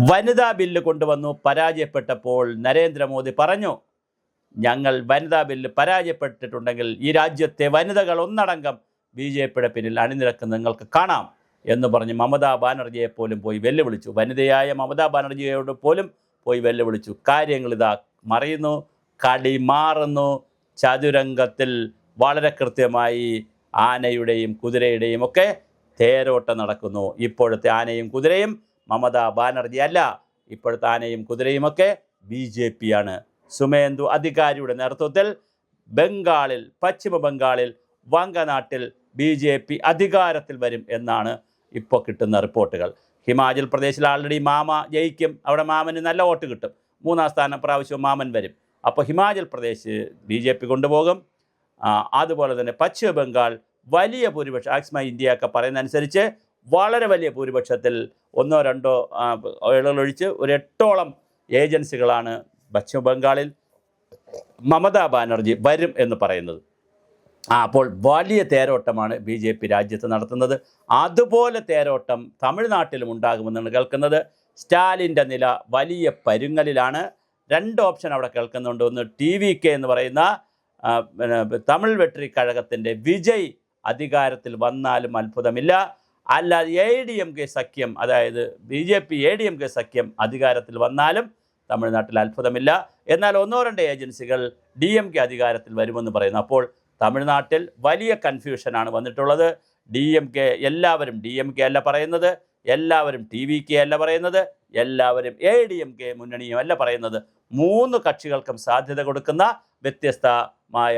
വനിതാ ബില്ല് കൊണ്ടുവന്നു, പരാജയപ്പെട്ടപ്പോൾ നരേന്ദ്രമോദി പറഞ്ഞു, ഞങ്ങൾ വനിതാ ബില്ല് പരാജയപ്പെട്ടിട്ടുണ്ടെങ്കിൽ ഈ രാജ്യത്തെ വനിതകൾ ഒന്നടങ്കം BJPയുടെ പിന്നിൽ അണിനിരക്കുന്ന നിങ്ങൾക്ക് കാണാം എന്ന് പറഞ്ഞ് മമതാ ബാനർജിയെ പോലും പോയി വെല്ലുവിളിച്ചു. വനിതയായ മമതാ ബാനർജിയോട് പോലും പോയി വെല്ലുവിളിച്ചു. കാര്യങ്ങളിതാ മറിയുന്നു, കളി മാറുന്നു. ചതുരംഗത്തിൽ വളരെ കൃത്യമായി ആനയുടെയും കുതിരയുടെയും ഒക്കെ തേരോട്ടം നടക്കുന്നു. ഇപ്പോഴത്തെ ആനയും കുതിരയും മമതാ ബാനർജി അല്ല, ഇപ്പോഴത്തെ ആനയും കുതിരയുമൊക്കെ BJP ആണ്. സുമേന്ദു അധികാരിയുടെ നേതൃത്വത്തിൽ ബംഗാളിൽ, പശ്ചിമ ബംഗാളിൽ, വങ്കനാട്ടിൽ BJP അധികാരത്തിൽ വരും എന്നാണ് ഇപ്പോൾ കിട്ടുന്ന റിപ്പോർട്ടുകൾ. ഹിമാചൽ പ്രദേശിൽ ആൾറെഡി മാമ ജയിക്കും, അവിടെ മാമന് നല്ല വോട്ട് കിട്ടും, 3-ാം സ്ഥാനം പ്രാവശ്യം മാമൻ വരും. അപ്പോൾ ഹിമാചൽ പ്രദേശ് BJP കൊണ്ടുപോകും. അതുപോലെ തന്നെ പശ്ചിമ ബംഗാൾ വലിയ ഭൂരിപക്ഷം, ആക്സ്മ ഇന്ത്യയൊക്കെ പറയുന്നതനുസരിച്ച് വളരെ വലിയ ഭൂരിപക്ഷത്തിൽ 1-2 ഇളകളൊഴിച്ച് ഒരു 8ഓളം ഏജൻസികളാണ് പശ്ചിമ ബംഗാളിൽ മമതാ ബാനർജി വരും എന്ന് പറയുന്നത്. അപ്പോൾ വലിയ തേരോട്ടമാണ് BJP രാജ്യത്ത് നടത്തുന്നത്. അതുപോലെ തേരോട്ടം തമിഴ്നാട്ടിലും ഉണ്ടാകുമെന്നാണ് കേൾക്കുന്നത്. സ്റ്റാലിൻ്റെ നില വലിയ പരുങ്ങലിലാണ്. 2 ഓപ്ഷൻ അവിടെ കേൾക്കുന്നുണ്ട്. ഒന്ന് TVK എന്ന് പറയുന്ന തമിഴ് വെട്രി കഴകത്തിൻ്റെ വിജയ് അധികാരത്തിൽ വന്നാലും അത്ഭുതമില്ല, അല്ലാതെ ADMK സഖ്യം, അതായത് BJP ADMK സഖ്യം അധികാരത്തിൽ വന്നാലും തമിഴ്നാട്ടിൽ അത്ഭുതമില്ല. എന്നാൽ 1-2 ഏജൻസികൾ DMK അധികാരത്തിൽ വരുമെന്ന് പറയുന്നു. അപ്പോൾ തമിഴ്നാട്ടിൽ വലിയ കൺഫ്യൂഷനാണ് വന്നിട്ടുള്ളത്. എല്ലാവരും DMK അല്ല പറയുന്നത്, എല്ലാവരും TVK അല്ല പറയുന്നത്, എല്ലാവരും ADMK മുന്നണിയും അല്ല പറയുന്നത്. 3 കക്ഷികൾക്കും സാധ്യത കൊടുക്കുന്ന വ്യത്യസ്തമായ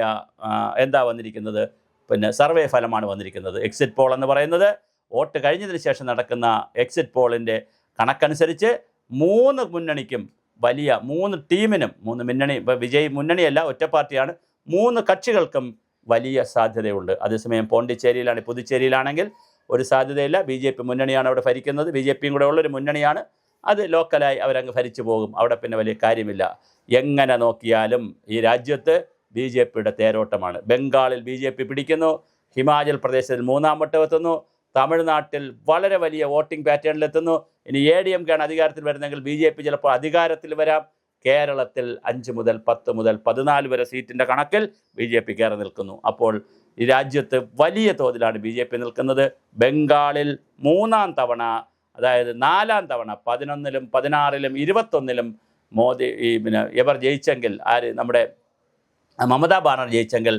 എന്താ വന്നിരിക്കുന്നത്, പിന്നെ സർവേ ഫലമാണ് വന്നിരിക്കുന്നത്. എക്സിറ്റ് പോൾ എന്ന് പറയുന്നത് വോട്ട് കഴിഞ്ഞതിന് ശേഷം നടക്കുന്ന എക്സിറ്റ് പോളിൻ്റെ കണക്കനുസരിച്ച് 3 മുന്നണിക്കും വലിയ 3 ടീമിനും 3 മുന്നണി, വിജയ് മുന്നണിയല്ല, ഒറ്റ പാർട്ടിയാണ്, 3 കക്ഷികൾക്കും വലിയ സാധ്യതയുണ്ട്. അതേസമയം പോണ്ടിച്ചേരിയിലാണ്, പുതുച്ചേരിയിലാണെങ്കിൽ ഒരു സാധ്യതയില്ല. BJP മുന്നണിയാണ് അവിടെ ഭരിക്കുന്നത്, BJPയും കൂടെ ഉള്ളൊരു മുന്നണിയാണ്. അത് ലോക്കലായി അവരങ്ങ് ഭരിച്ചു പോകും, അവിടെ പിന്നെ വലിയ കാര്യമില്ല. എങ്ങനെ നോക്കിയാലും ഈ രാജ്യത്ത് BJPയുടെ തേരോട്ടമാണ്. ബംഗാളിൽ BJP പിടിക്കുന്നു, ഹിമാചൽ പ്രദേശിൽ 3-ാം വട്ടം എത്തുന്നു, തമിഴ്നാട്ടിൽ വളരെ വലിയ വോട്ടിംഗ് പാറ്റേണിലെത്തുന്നു. ഇനി ADMK ആണ് അധികാരത്തിൽ വരുന്നതെങ്കിൽ BJP ചിലപ്പോൾ അധികാരത്തിൽ വരാം. കേരളത്തിൽ 5 മുതൽ 10 മുതൽ 14 വരെ സീറ്റിൻ്റെ കണക്കിൽ BJP കയറി നിൽക്കുന്നു. അപ്പോൾ ഈ രാജ്യത്ത് വലിയ തോതിലാണ് BJP നിൽക്കുന്നത്. ബംഗാളിൽ 3-ാം തവണ, അതായത് 4-ാം തവണ 11-ലും 16-ലും 21-ലും മോദി ഇവർ ജയിച്ചെങ്കിൽ, നമ്മുടെ മമതാ ബാനർജി ജയിച്ചെങ്കിൽ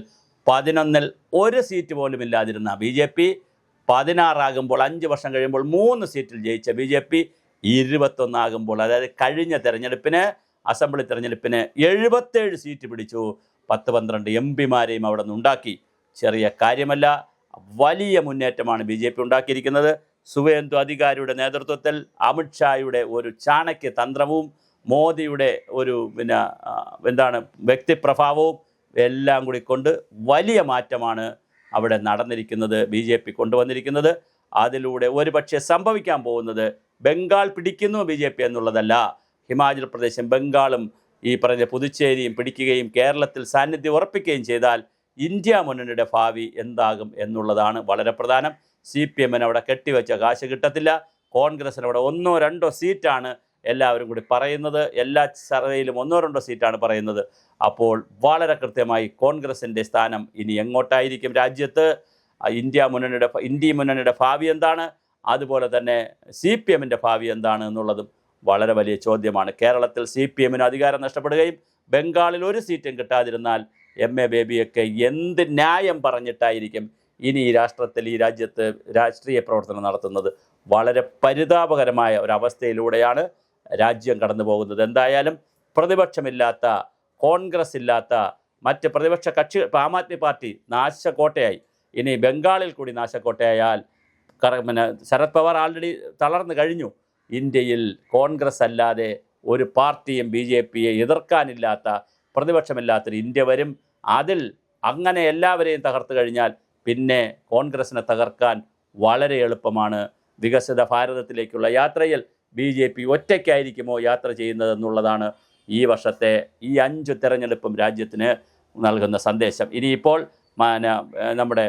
11-ൽ 1 സീറ്റ് പോലും ഇല്ലാതിരുന്ന BJP 16 ആകുമ്പോൾ, 5 വർഷം കഴിയുമ്പോൾ 3 സീറ്റിൽ ജയിച്ച BJP 21 ആകുമ്പോൾ, അതായത് കഴിഞ്ഞ തെരഞ്ഞെടുപ്പിന്, അസംബ്ലി തെരഞ്ഞെടുപ്പിന് 77 സീറ്റ് പിടിച്ചു. 10-12 MPമാരെയും അവിടെ നിന്നുണ്ടാക്കി. ചെറിയ കാര്യമല്ല, വലിയ മുന്നേറ്റമാണ് BJP ഉണ്ടാക്കിയിരിക്കുന്നത്. സുവേന്ദു അധികാരിയുടെ നേതൃത്വത്തിൽ അമിത്ഷായുടെ ഒരു ചാണക്യ തന്ത്രവും മോദിയുടെ ഒരു വ്യക്തിപ്രഭാവവും എല്ലാം കൂടി കൊണ്ട് വലിയ മാറ്റമാണ് അവിടെ നടന്നിരിക്കുന്നത്, BJP കൊണ്ടുവന്നിരിക്കുന്നത്. അതിലൂടെ ഒരുപക്ഷെ സംഭവിക്കാൻ പോകുന്നത് ബംഗാൾ പിടിക്കുന്നു BJP എന്നുള്ളതല്ല, ഹിമാചൽ പ്രദേശും ബംഗാളും ഈ പറഞ്ഞ പുതുച്ചേരിയും പിടിക്കുകയും കേരളത്തിൽ സാന്നിധ്യം ഉറപ്പിക്കുകയും ചെയ്താൽ ഇന്ത്യ മുന്നണിയുടെ ഭാവി എന്താകും എന്നുള്ളതാണ് വളരെ പ്രധാനം. CPMന് അവിടെ കെട്ടിവെച്ച കാശ് കിട്ടത്തില്ല. കോൺഗ്രസ്സിന് അവിടെ 1-2 സീറ്റാണ് എല്ലാവരും കൂടി പറയുന്നത്. എല്ലാ സർവേയിലും 1-2 സീറ്റാണ് പറയുന്നത്. അപ്പോൾ വളരെ കൃത്യമായി കോൺഗ്രസിൻ്റെ സ്ഥാനം ഇനി എങ്ങോട്ടായിരിക്കും രാജ്യത്ത്, ഇന്ത്യ മുന്നണിയുടെ ഭാവി എന്താണ്, അതുപോലെ തന്നെ CPMൻ്റെ ഭാവി എന്താണ് എന്നുള്ളതും വളരെ വലിയ ചോദ്യമാണ്. കേരളത്തിൽ CPMന് അധികാരം നഷ്ടപ്പെടുകയും ബംഗാളിൽ 1 സീറ്റും കിട്ടാതിരുന്നാൽ MA ബേബിയൊക്കെ എന്ത് ന്യായം പറഞ്ഞിട്ടായിരിക്കും ഇനി ഈ രാജ്യത്ത് രാഷ്ട്രീയ പ്രവർത്തനം നടത്തുന്നത്? വളരെ പരിതാപകരമായ ഒരവസ്ഥയിലൂടെയാണ് രാജ്യം കടന്നു പോകുന്നത്. എന്തായാലും പ്രതിപക്ഷമില്ലാത്ത, കോൺഗ്രസ് ഇല്ലാത്ത മറ്റ് പ്രതിപക്ഷ കക്ഷി, ആം ആദ്മി പാർട്ടി നാശക്കോട്ടയായി. ഇനി ബംഗാളിൽ കൂടി നാശക്കോട്ടയായാൽ ശരത് പവാർ ആൾറെഡി തളർന്നു കഴിഞ്ഞു. ഇന്ത്യയിൽ കോൺഗ്രസ് അല്ലാതെ ഒരു പാർട്ടിയും BJPയെ എതിർക്കാനില്ലാത്ത, പ്രതിപക്ഷമില്ലാത്തൊരു ഇന്ത്യ വരും. അതിൽ അങ്ങനെ എല്ലാവരെയും തകർത്തു കഴിഞ്ഞാൽ പിന്നെ കോൺഗ്രസിനെ തകർക്കാൻ വളരെ എളുപ്പമാണ്. വികസിത ഭാരതത്തിലേക്കുള്ള യാത്രയിൽ BJP ഒറ്റയ്ക്കായിരിക്കുമോ യാത്ര ചെയ്യുന്നതെന്നുള്ളതാണ് ഈ വർഷത്തെ ഈ 5 തെരഞ്ഞെടുപ്പും രാജ്യത്തിന് നൽകുന്ന സന്ദേശം. ഇനിയിപ്പോൾ നമ്മുടെ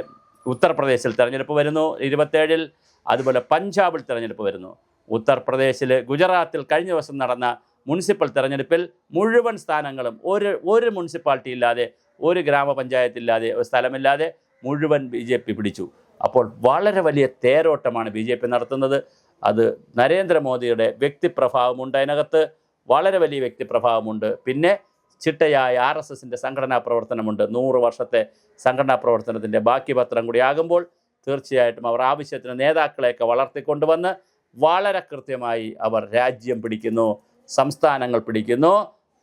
ഉത്തർപ്രദേശിൽ തെരഞ്ഞെടുപ്പ് വരുന്നു 27-ൽ, അതുപോലെ പഞ്ചാബിൽ തെരഞ്ഞെടുപ്പ് വരുന്നു. ഉത്തർപ്രദേശിൽ, ഗുജറാത്തിൽ കഴിഞ്ഞ ദിവസം നടന്ന മുനിസിപ്പൽ തെരഞ്ഞെടുപ്പിൽ മുഴുവൻ സ്ഥാനങ്ങളും ഒരു മുനിസിപ്പാലിറ്റി ഇല്ലാതെ, ഒരു ഗ്രാമപഞ്ചായത്തില്ലാതെ, ഒരു സ്ഥലമില്ലാതെ മുഴുവൻ BJP പിടിച്ചു. അപ്പോൾ വളരെ വലിയ തേരോട്ടമാണ് BJP നടത്തുന്നത്. അത് നരേന്ദ്രമോദിയുടെ വ്യക്തിപ്രഭാവമുണ്ട്, അതിനകത്ത് വളരെ വലിയ വ്യക്തിപ്രഭാവമുണ്ട്. പിന്നെ ചിട്ടയായ RSSൻ്റെ സംഘടനാ പ്രവർത്തനമുണ്ട്. 100 വർഷത്തെ സംഘടനാ പ്രവർത്തനത്തിൻ്റെ ബാക്കി പത്രം കൂടി ആകുമ്പോൾ തീർച്ചയായിട്ടും അവർ ആവശ്യത്തിന് നേതാക്കളെയൊക്കെ വളർത്തിക്കൊണ്ടുവന്ന് വളരെ കൃത്യമായി അവർ രാജ്യം പിടിക്കുന്നു, സംസ്ഥാനങ്ങൾ പിടിക്കുന്നു,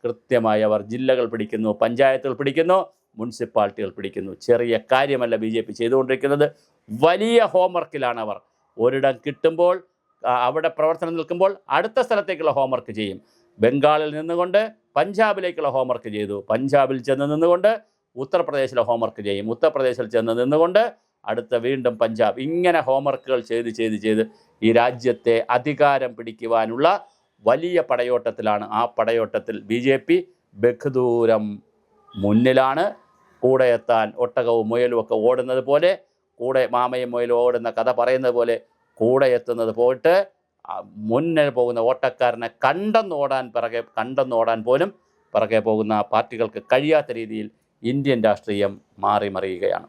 കൃത്യമായി അവർ ജില്ലകൾ പിടിക്കുന്നു, പഞ്ചായത്തുകൾ പിടിക്കുന്നു, മുനിസിപ്പാലിറ്റികൾ പിടിക്കുന്നു. ചെറിയ കാര്യമല്ല BJP ചെയ്തുകൊണ്ടിരിക്കുന്നത്. വലിയ ഹോംവർക്കിലാണ് അവർ. ഒരിടം കിട്ടുമ്പോൾ, അവിടെ പ്രവർത്തനം നിൽക്കുമ്പോൾ അടുത്ത സ്ഥലത്തേക്കുള്ള ഹോംവർക്ക് ചെയ്യും. ബംഗാളിൽ നിന്നുകൊണ്ട് പഞ്ചാബിലേക്കുള്ള ഹോംവർക്ക് ചെയ്തു, പഞ്ചാബിൽ ചെന്ന് നിന്നുകൊണ്ട് ഉത്തർപ്രദേശിലെ ഹോംവർക്ക് ചെയ്യും, ഉത്തർപ്രദേശിൽ ചെന്ന് നിന്നുകൊണ്ട് അടുത്ത വീണ്ടും പഞ്ചാബ്. ഇങ്ങനെ ഹോംവർക്കുകൾ ചെയ്ത് ഈ രാജ്യത്തെ അധികാരം പിടിക്കുവാനുള്ള വലിയ പടയോട്ടത്തിലാണ്. ആ പടയോട്ടത്തിൽ BJP ബഹുദൂരം മുന്നിലാണ്. കൂടെ എത്താൻ ഒട്ടകവും മുയലും ഒക്കെ ഓടുന്നത് പോലെ, കൂടെ മാമയും മുയലും ഓടുന്ന കഥ പറയുന്നത് പോലെ കൂടെ എത്തുന്നത് പോയിട്ട് മുന്നിൽ പോകുന്ന ഓട്ടക്കാരനെ കണ്ടെന്നോടാൻ പോലും പിറകെ പോകുന്ന പാർട്ടികൾക്ക് കഴിയാത്ത രീതിയിൽ ഇന്ത്യൻ രാഷ്ട്രീയം മാറി മറിയുകയാണ്.